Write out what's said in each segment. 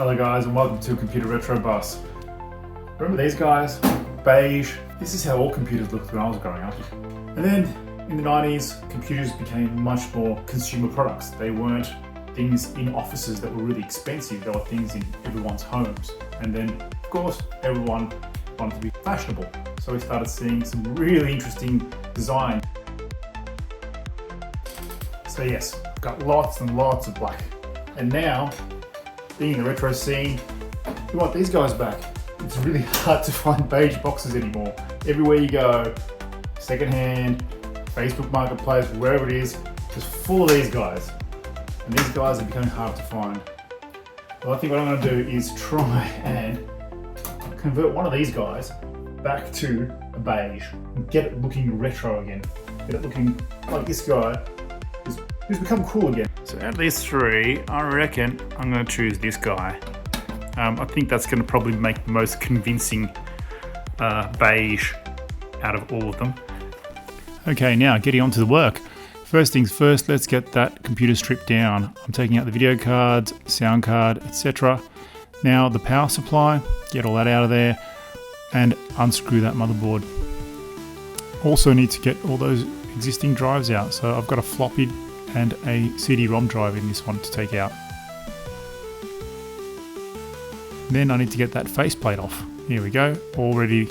Hello guys and welcome to Computer Retro Bus. Remember these guys? Beige. This is how all computers looked when I was growing up. And then in the 90s, computers became much more consumer products. They weren't things in offices that were really expensive, they were things in everyone's homes. And then, of course, everyone wanted to be fashionable. So we started seeing some really interesting design. So yes, got lots and lots of black. And now, being in the retro scene, we want these guys back. It's really hard to find beige boxes anymore. Everywhere you go, secondhand, Facebook Marketplace, wherever it is, just full of these guys. And these guys are becoming hard to find. Well, I think what I'm going to do is try and convert one of these guys back to a beige and get it looking retro again. Get it looking like this guy who's become cool again. So out of these three, I reckon I'm going to choose this guy. I think that's going to probably make the most convincing beige out of all of them. Okay, now getting on to the work. First things first, let's get that computer stripped down. I'm taking out the video cards, sound card, etc. Now the power supply, get all that out of there and unscrew that motherboard. Also need to get all those existing drives out. So I've got a floppy and a CD-ROM drive in this one to take out. Then I need to get that faceplate off. Here we go, all ready.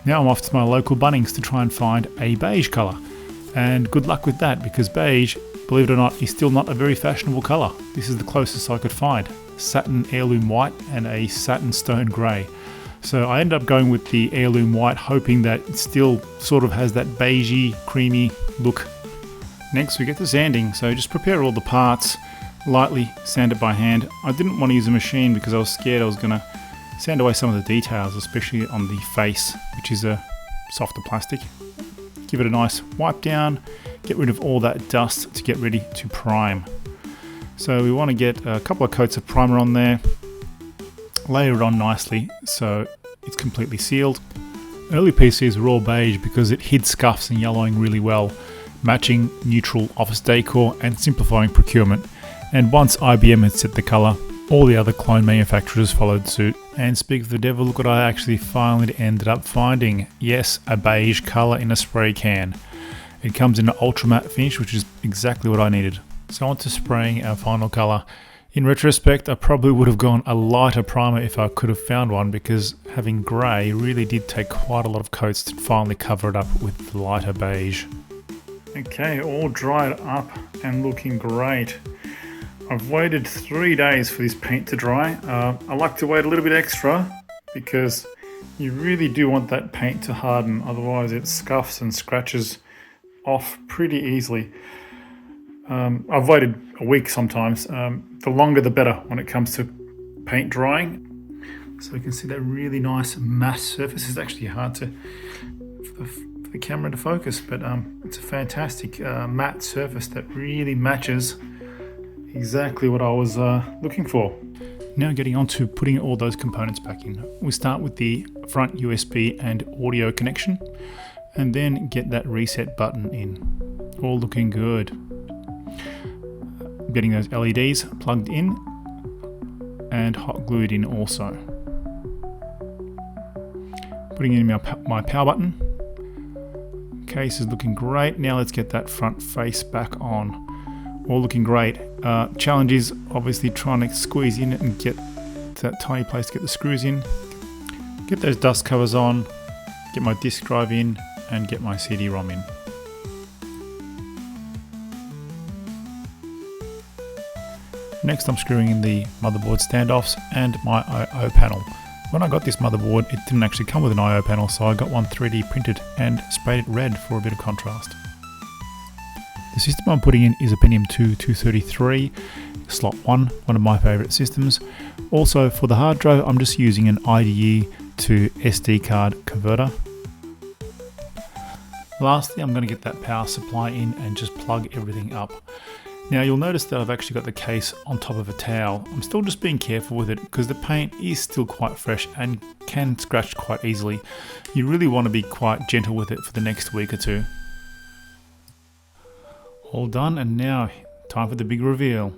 Now I'm off to my local Bunnings to try and find a beige colour. And good luck with that, because beige, believe it or not, is still not a very fashionable colour. This is the closest I could find. Satin heirloom white and a satin stone grey. So I ended up going with the heirloom white, hoping that it still sort of has that beigey, creamy look. Next we get the sanding, so just prepare all the parts, lightly sand it by hand. I didn't want to use a machine because I was scared I was going to sand away some of the details, especially on the face, which is a softer plastic. Give it a nice wipe down, get rid of all that dust to get ready to prime. So we want to get a couple of coats of primer on there, layer it on nicely so it's completely sealed. Early PCs were all beige because it hid scuffs and yellowing really well, matching neutral office decor and simplifying procurement. And once IBM had set the colour, all the other clone manufacturers followed suit. And speak of the devil, look what I actually finally ended up finding. Yes, a beige colour in a spray can. It comes in an ultra matte finish, which is exactly what I needed. So on to spraying our final colour. In retrospect, I probably would have gone a lighter primer if I could have found one, because having grey really did take quite a lot of coats to finally cover it up with the lighter beige. Okay, all dried up and looking great. I've waited 3 days for this paint to dry. I like to wait a little bit extra because you really do want that paint to harden, otherwise it scuffs and scratches off pretty easily. I've waited a week sometimes. The longer the better when it comes to paint drying. So you can see that really nice matte surface. It's actually hard for the camera to focus, but it's a fantastic matte surface that really matches exactly what I was looking for. Now getting on to putting all those components back in. We start with the front USB and audio connection, and then get that reset button in. All looking good. Getting those LEDs plugged in and hot glued in also. Putting in my power button. Case is looking great. Now let's get that front face back on. All looking great. Challenge is obviously trying to squeeze in and get to that tiny place to get the screws in. Get those dust covers on, get my disk drive in, and get my CD-ROM in. Next I'm screwing in the motherboard standoffs and my I/O panel. When I got this motherboard, it didn't actually come with an I/O panel, so I got one 3D printed and sprayed it red for a bit of contrast. The system I'm putting in is a Pentium 2 233, slot 1, one of my favourite systems. Also for the hard drive, I'm just using an IDE to SD card converter. Lastly, I'm going to get that power supply in and just plug everything up. Now you'll notice that I've actually got the case on top of a towel. I'm still just being careful with it because the paint is still quite fresh and can scratch quite easily. You really want to be quite gentle with it for the next week or two. All done, and now time for the big reveal.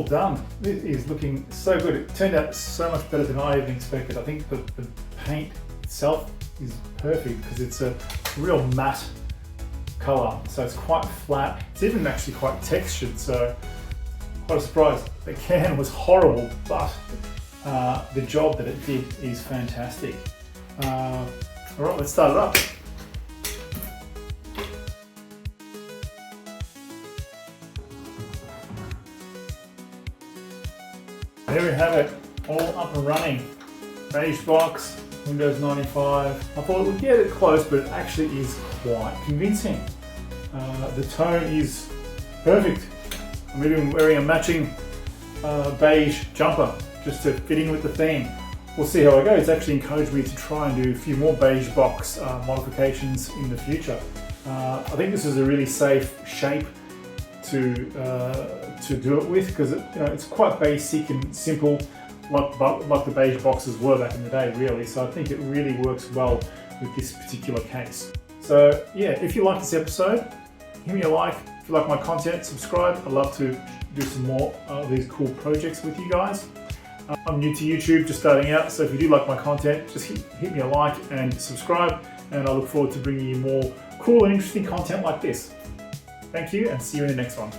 done. This is looking so good. It turned out so much better than I even expected. I think the paint itself is perfect because it's a real matte colour, so it's quite flat. It's even actually quite textured, so quite a surprise. The can was horrible, but the job that it did is fantastic. Alright, let's start it up. There we have it, all up and running. Beige box, Windows 95. I thought it would get it close, but it actually is quite convincing. The tone is perfect. I'm even wearing a matching beige jumper just to fit in with the theme. We'll see how it goes. It's actually encouraged me to try and do a few more beige box modifications in the future. I think this is a really safe shape to do it with because it's quite basic and simple, like the beige boxes were back in the day, really. So I think it really works well with this particular case. So yeah, if you like this episode, give me a like. If you like my content, subscribe. I'd love to do some more of these cool projects with you guys. I'm new to YouTube, just starting out, so if you do like my content, just hit me a like and subscribe, and I look forward to bringing you more cool and interesting content like this. Thank you, and see you in the next one.